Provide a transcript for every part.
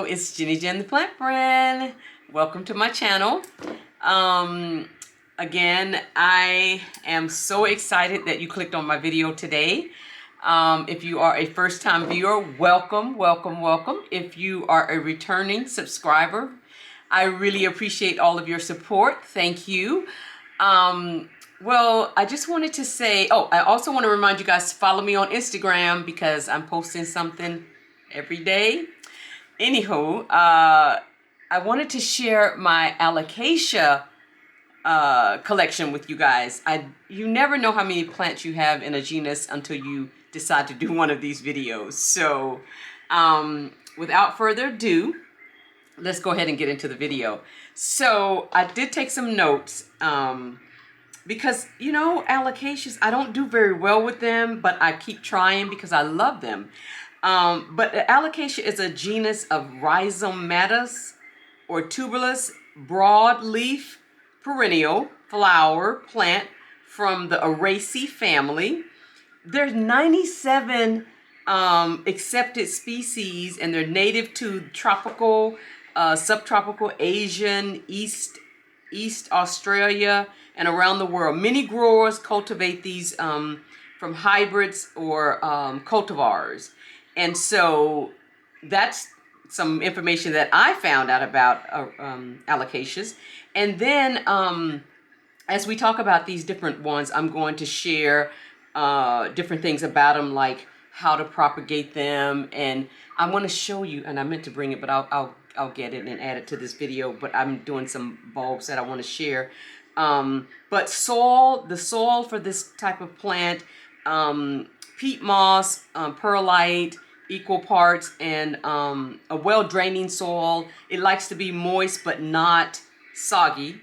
it's Jenny Jen the Plant Friend. Welcome to my channel. Again, I am so excited that you clicked on my video today. If you are a first-time viewer, welcome, welcome, welcome. If you are a returning subscriber, I really appreciate all of your support. Thank you. Well, I just wanted to say, I also want to remind you guys to follow me on Instagram because I'm posting something every day. Anywho, I wanted to share my Alocasia collection with you guys. You never know how many plants you have in a genus until you decide to do one of these videos. So without further ado, let's go ahead and get into the video. So I did take some notes because, you know, Alocasias, I don't do very well with them, but I keep trying because I love them. But the Alocasia is a genus of Rhizomes or tuberous broadleaf perennial flower plant from the Araceae family. There's 97 accepted species, and they're native to tropical, subtropical Asian, East Australia, and around the world. Many growers cultivate these from hybrids or cultivars. And so that's some information that I found out about Alocasias. And then as we talk about these different ones, I'm going to share different things about them, like how to propagate them. And I want to show you, and I meant to bring it, but I'll get it and add it to this video. But I'm doing some bulbs that I want to share. But the soil for this type of plant, peat moss, perlite, equal parts, and a well-draining soil. It likes to be moist but not soggy.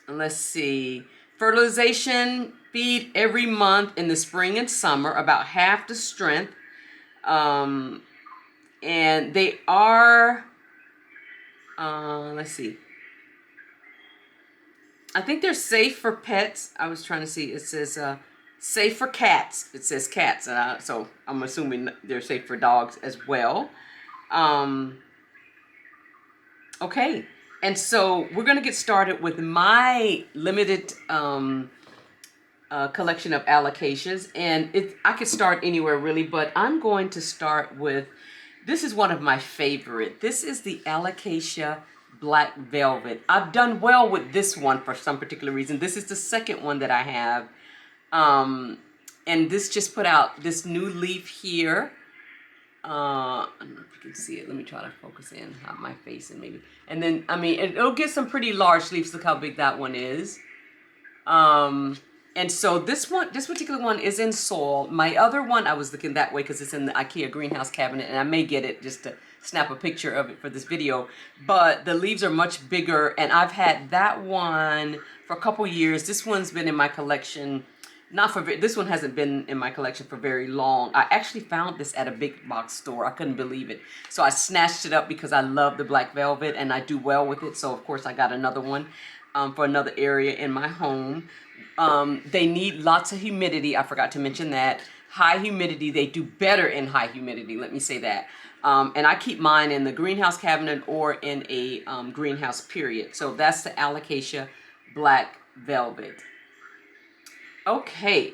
Let's see. Fertilization, feed every month in the spring and summer, about half the strength. And they are, let's see. I think they're safe for pets. I was trying to see. It says safe for cats. It says cats, so I'm assuming they're safe for dogs as well. Okay, and so we're going to get started with my limited collection of Alocasias, and I could start anywhere really, but I'm going to start with, this is one of my favorite. This is the Alocasia Black Velvet. I've done well with this one for some particular reason. This is the second one that I have. And this just put out this new leaf here. I don't know if you can see it. Let me try to focus in on my face and maybe. And then, I mean, it'll get some pretty large leaves. Look how big that one is. And so this particular one is in soil. My other one, I was looking that way because it's in the IKEA greenhouse cabinet, and I may get it just to snap a picture of it for this video. But the leaves are much bigger, and I've had that one for a couple years. This one's been in my collection. This one hasn't been in my collection for very long. I actually found this at a big box store. I couldn't believe it. So I snatched it up because I love the black velvet and I do well with it. So of course I got another one for another area in my home. They need lots of humidity. I forgot to mention that. High humidity, they do better in high humidity. Let me say that. And I keep mine in the greenhouse cabinet or in a greenhouse period. So that's the Alocasia Black Velvet. Okay,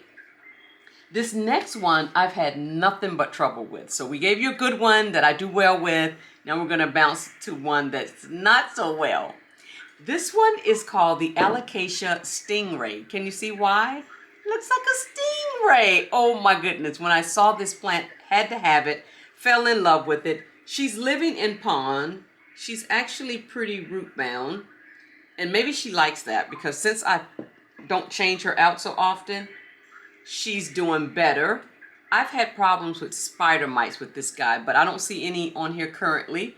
this next one I've had nothing but trouble with. So we gave you a good one that I do well with. Now we're going to bounce to one that's not so well. This one is called the Alocasia Stingray. Can you see why? Looks like a stingray. Oh my goodness. When I saw this plant, had to have it, fell in love with it. She's living in pond. She's actually pretty root bound. And maybe she likes that because since I don't change her out so often, she's doing better. I've had problems with spider mites with this guy, but I don't see any on here currently.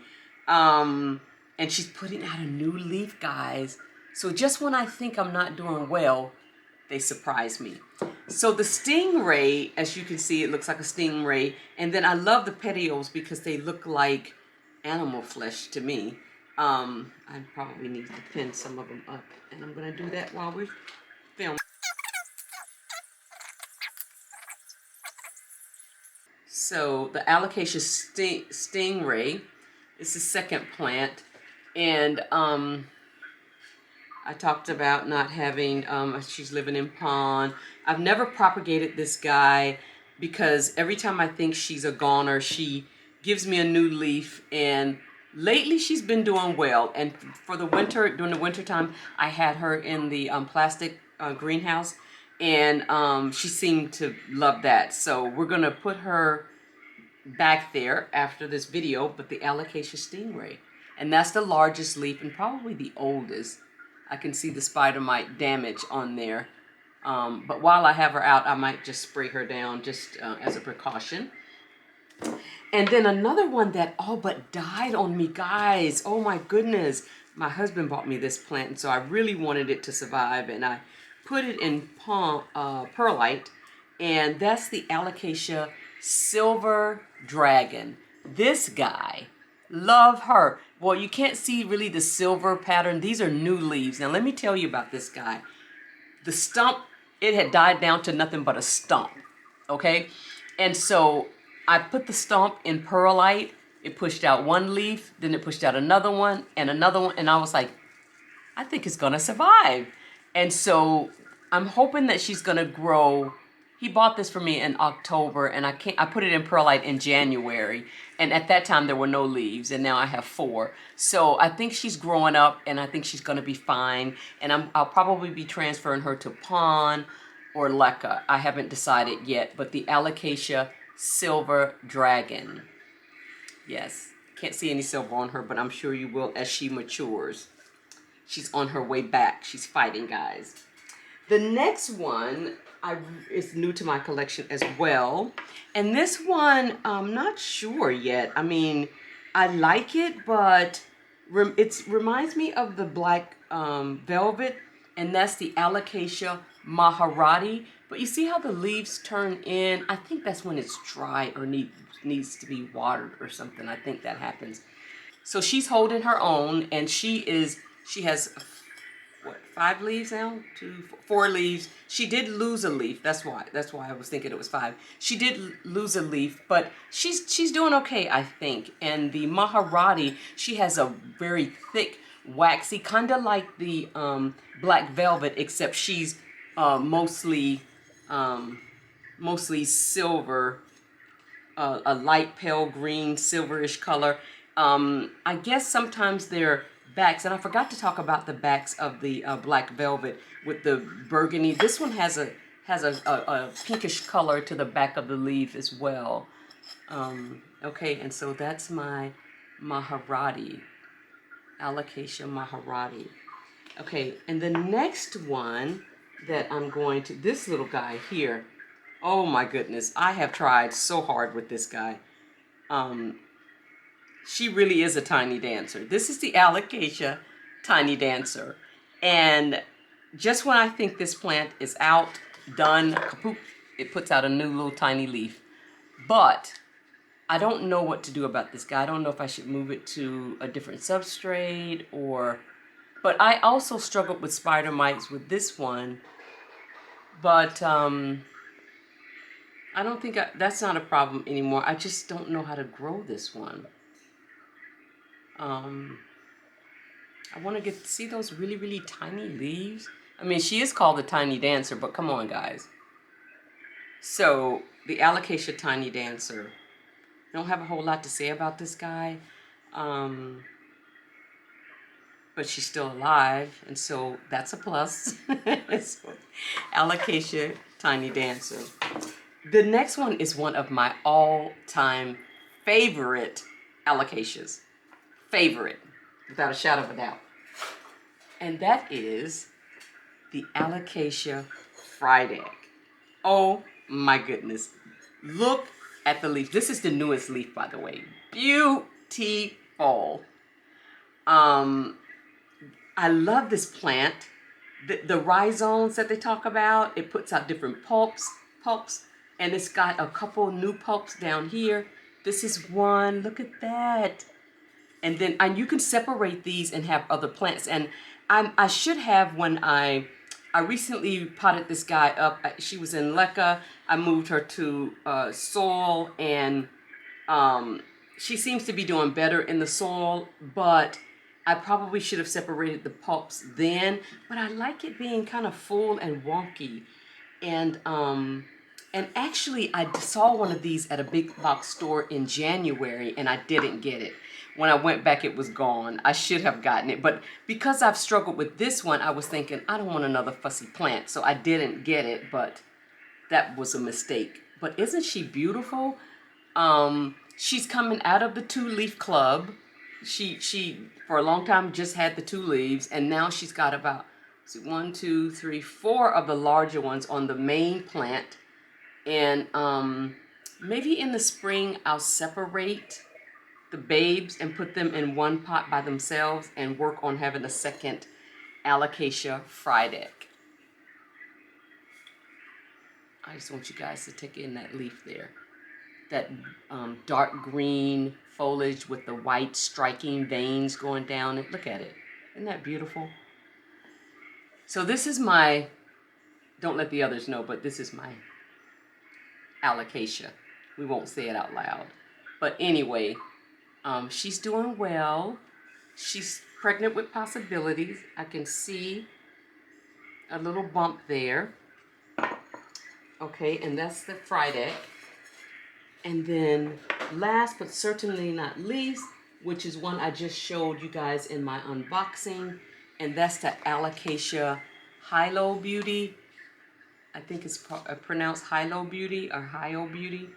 And she's putting out a new leaf, guys. So just when I think I'm not doing well, they surprise me. So the stingray, as you can see, it looks like a stingray. And then I love the petioles because they look like animal flesh to me. I probably need to pin some of them up, and I'm going to do that while we're filming. So the Alocasia Stingray is the second plant. And I talked about not having, she's living in pond. I've never propagated this guy because every time I think she's a goner, she gives me a new leaf. And lately she's been doing well. And for the winter, during the winter time, I had her in the plastic greenhouse. And she seemed to love that. So we're going to put her back there after this video, but the Alocasia Stingray. And that's the largest leaf and probably the oldest. I can see the spider mite damage on there. But while I have her out, I might just spray her down just as a precaution. And then another one that all but died on me, guys. Oh my goodness. My husband bought me this plant, and so I really wanted it to survive. And I put it in perlite, and that's the Alocasia Silver Dragon. This guy, love her. Well, you can't see really the silver pattern. These are new leaves. Now, let me tell you about this guy. The stump, it had died down to nothing but a stump, okay? And so I put the stump in perlite. It pushed out one leaf, then it pushed out another one, and I was like, I think it's gonna survive. And so I'm hoping that she's gonna grow. He bought this for me in October, and I put it in perlite in January, and at that time there were no leaves, and now I have 4. So I think she's growing up, and I think she's gonna be fine. And I'll probably be transferring her to pond or leca. I haven't decided yet, but the Alocasia Silver Dragon. Yes, can't see any silver on her, but I'm sure you will as she matures. She's on her way back. She's fighting, guys. The next one is new to my collection as well. And this one, I'm not sure yet. I mean, I like it, but it reminds me of the black velvet, and that's the Allocation Maharati. But you see how the leaves turn in? I think that's when it's dry or needs to be watered or something. I think that happens. So she's holding her own, and she has what, 5 leaves now? 4 leaves. She did lose a leaf. That's why I was thinking it was 5. She did lose a leaf, but she's doing okay, I think. And the Maharati, she has a very thick, waxy, kind of like the black velvet, except she's mostly silver, a light pale green, silverish color. I guess sometimes they're backs, and I forgot to talk about the backs of the black velvet with the burgundy. This one has a pinkish color to the back of the leaf as well. Okay, and so that's my Maharati, Alocasia Maharati. Okay, and the next one that I'm going to, this little guy here. Oh my goodness, I have tried so hard with this guy. She really is a tiny dancer. This is the Alocasia Tiny Dancer. And just when I think this plant is out, done, kaput, it puts out a new little tiny leaf. But I don't know what to do about this guy. I don't know if I should move it to a different substrate or... But I also struggled with spider mites with this one. But I don't think that's not a problem anymore. I just don't know how to grow this one. I want to get to see those really, really tiny leaves. I mean, she is called the Tiny Dancer, but come on, guys. So, the Alocasia Tiny Dancer. I don't have a whole lot to say about this guy. But she's still alive, and so that's a plus. So, Alocasia Tiny Dancer. The next one is one of my all-time favorite alocasias. Favorite, without a shadow of a doubt. And that is the Alocasia Frydek. Oh my goodness. Look at the leaf. This is the newest leaf, by the way. Beautiful. I love this plant. The rhizomes that they talk about, it puts out different pulps, and it's got a couple new pulps down here. This is one, look at that. And then you can separate these and have other plants. And I should have, when I I recently potted this guy up. She was in leca. I moved her to soil, and she seems to be doing better in the soil, but I probably should have separated the pulps then. But I like it being kind of full and wonky. And actually I saw one of these at a big box store in January, and I didn't get it. When I went back, it was gone. I should have gotten it, but because I've struggled with this one, I was thinking I don't want another fussy plant, so I didn't get it, but that was a mistake. But isn't she beautiful? She's coming out of the 2-leaf club. She for a long time just had the 2 leaves, and now she's got about 1, 2, 3, 4 of the larger ones on the main plant. And maybe in the spring I'll separate the babes and put them in one pot by themselves and work on having a second Alocasia Frydek. I just want you guys to take in that leaf there. That dark green foliage with the white striking veins going down it. Look at it. Isn't that beautiful? So this is my, don't let the others know, but this is my Alocasia. We won't say it out loud. But anyway, she's doing well. She's pregnant with possibilities. I can see a little bump there. Okay, and that's the Frydek. And then last but certainly not least, which is one I just showed you guys in my unboxing, and that's the Alocasia Hilo Beauty. I think it's pronounced Hilo Beauty or Hilo Beauty.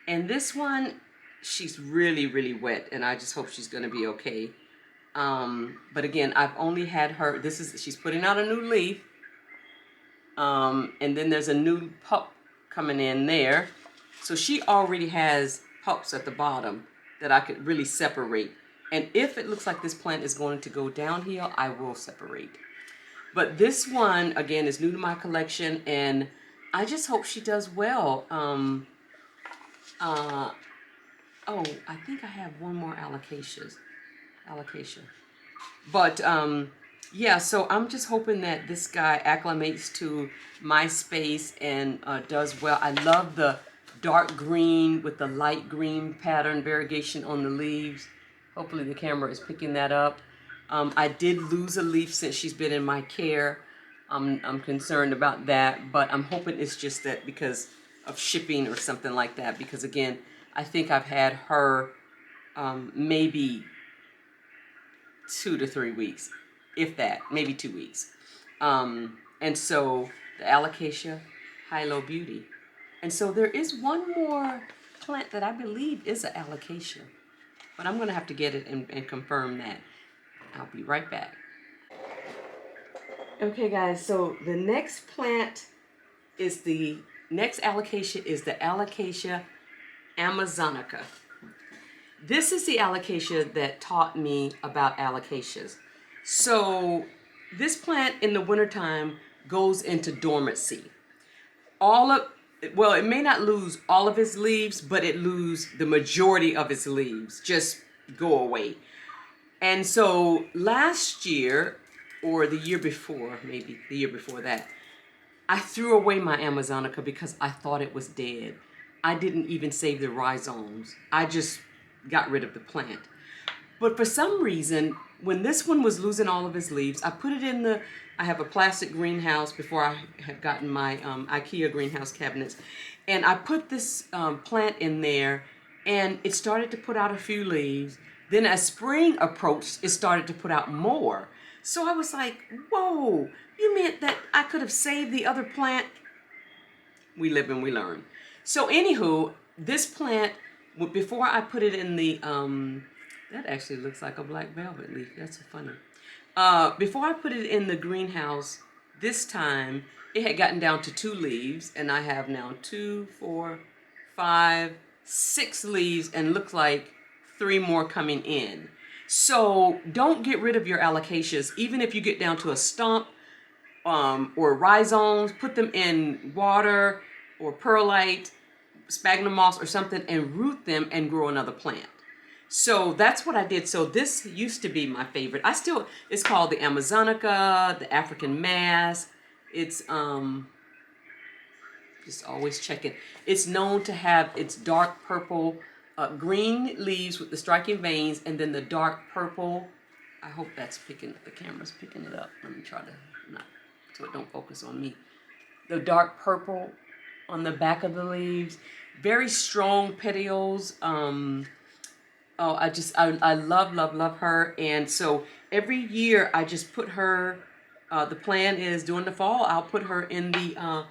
And this one, she's really, really wet, and I just hope she's going to be okay. But again, I've only had her, she's putting out a new leaf. And then there's a new pup coming in there. So she already has pups at the bottom that I could really separate. And if it looks like this plant is going to go downhill, I will separate. But this one, again, is new to my collection, and I just hope she does well. Oh, I think I have one more Alocasia. But, yeah, so I'm just hoping that this guy acclimates to my space and does well. I love the dark green with the light green pattern variegation on the leaves. Hopefully the camera is picking that up. I did lose a leaf since she's been in my care. I'm concerned about that, but I'm hoping it's just that because of shipping or something like that. Because again, I think I've had her maybe 2 to 3 weeks, if that, maybe 2 weeks. And so the Alocasia Hilo Beauty. And so there is one more plant that I believe is an Alocasia, but I'm going to have to get it and confirm that. I'll be right back. Okay guys, so the next plant is the next Alocasia is the Alocasia Amazonica. This is the Alocasia that taught me about Alocasias. So this plant in the wintertime goes into dormancy. Well, it may not lose all of its leaves, but it loses the majority of its leaves, just go away. And so last year, or the year before, maybe the year before that, I threw away my Amazonica because I thought it was dead. I didn't even save the rhizomes. I just got rid of the plant. But for some reason, when this one was losing all of its leaves, I put it in I have a plastic greenhouse before I had gotten my IKEA greenhouse cabinets. And I put this plant in there, and it started to put out a few leaves. Then as spring approached, it started to put out more. So I was like, whoa, you meant that I could have saved the other plant? We live and we learn. So anywho, this plant, before I put it in the, that actually looks like a black velvet leaf. That's so funny. Before I put it in the greenhouse, this time, it had gotten down to 2 leaves, and I have now 2, 4, 5, 6 leaves, and looks like 3 more coming in. So don't get rid of your alocasias, even if you get down to a stump or rhizomes. Put them in water or perlite, sphagnum moss or something, and root them and grow another plant. So that's what I did. So this used to be my favorite. It's called the Amazonica, the African Mass, It's just always check it. It's known to have its dark purple, green leaves with the striking veins, and then the dark purple. I hope that's picking, the camera's picking it up. Let me try to not, so it don't focus on me. The dark purple on the back of the leaves, very strong petioles. Oh, I love, love, love her. And so every year I just put her, the plan is during the fall, I'll put her in the,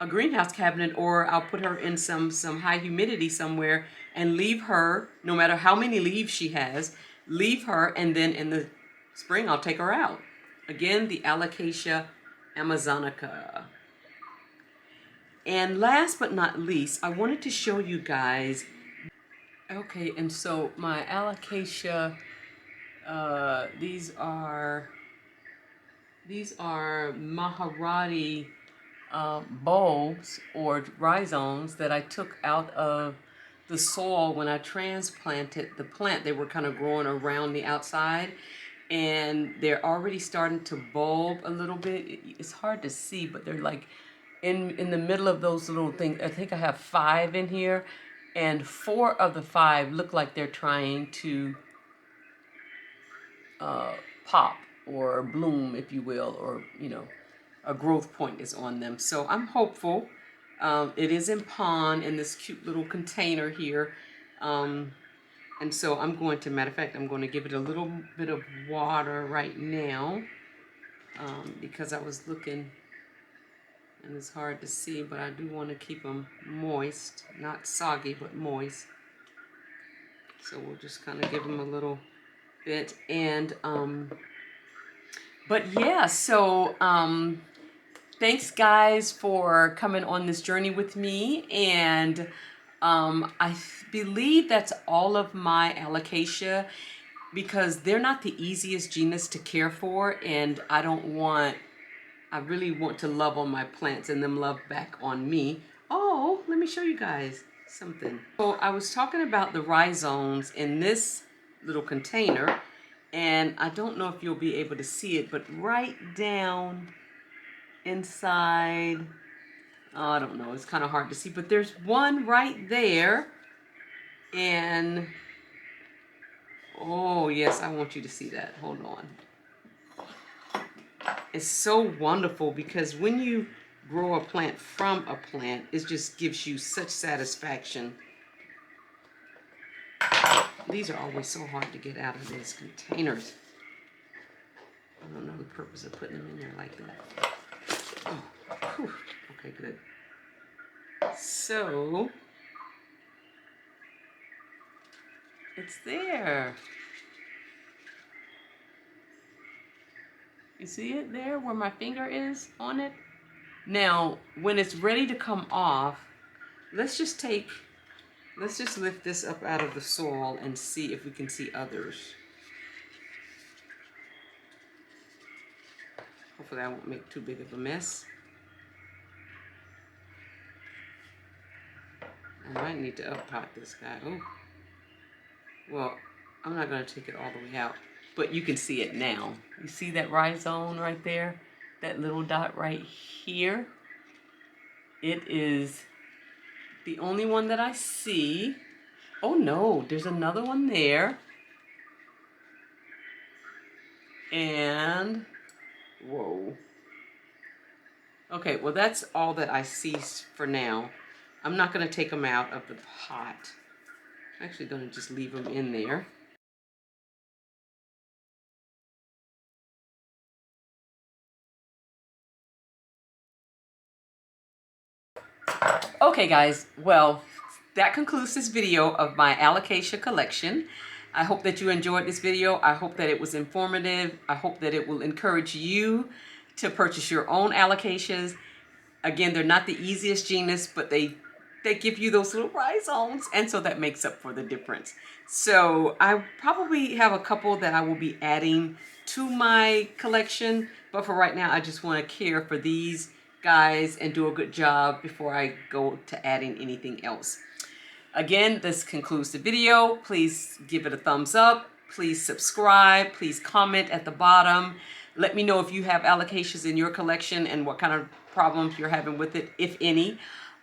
a greenhouse cabinet, or I'll put her in some high humidity somewhere and leave her, no matter how many leaves she has, leave her, and then in the spring I'll take her out. Again, the Alocasia amazonica. And last but not least, I wanted to show you guys, okay, and so my Alocasia, these are Maharati bulbs or rhizomes that I took out of the soil when I transplanted the plant. They were kind of growing around the outside, and they're already starting to bulb a little bit. It's hard to see, but they're like in the middle of those little things. I think I have 5 in here, and 4 of the 5 look like they're trying to pop or bloom, if you will, or, you know, a growth point is on them. So I'm hopeful. It is in pond in this cute little container here. And so I'm going to, matter of fact, I'm going to give it a little bit of water right now, because I was looking and it's hard to see, but I do want to keep them moist, not soggy, but moist. So we'll just kind of give them a little bit. And but yeah, so thanks guys for coming on this journey with me. And I believe that's all of my Alocasia, because they're not the easiest genus to care for, and I really want to love on my plants and them love back on me. Oh, let me show you guys something. So I was talking about the rhizomes in this little container, and I don't know if you'll be able to see it, but right down inside, oh, I don't know, it's kind of hard to see, but there's one right there. And oh yes, I want you to see that. Hold on. It's so wonderful, because when you grow a plant from a plant, it just gives you such satisfaction. These are always so hard to get out of these containers. I don't know the purpose of putting them in there like that. Oh, whew. Okay, good. So it's there. You see it there where my finger is on it? Now, when it's ready to come off, let's just lift this up out of the soil and see if we can see others. Hopefully I won't make too big of a mess. I might need to up-pot this guy. Oh, well, I'm not going to take it all the way out, but you can see it now. You see that rhizome right there? That little dot right here? It is the only one that I see. Oh no, there's another one there. And, whoa. Okay, well that's all that I see for now. I'm not going to take them out of the pot. I'm actually going to just leave them in there. Okay guys, well, that concludes this video of my Alocasia collection. I hope that you enjoyed this video. I hope that it was informative. I hope that it will encourage you to purchase your own Alocasias. Again, they're not the easiest genus, but they give you those little rhizomes, and so that makes up for the difference. So I probably have a couple that I will be adding to my collection, but for right now, I just want to care for these guys and do a good job before I go to adding anything else. Again, this concludes the video. Please give it a thumbs up. Please subscribe. Please comment at the bottom. Let me know if you have alocasias in your collection and what kind of problems you're having with it, if any.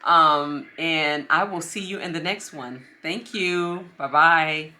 And I will see you in the next one. Thank you. Bye-bye.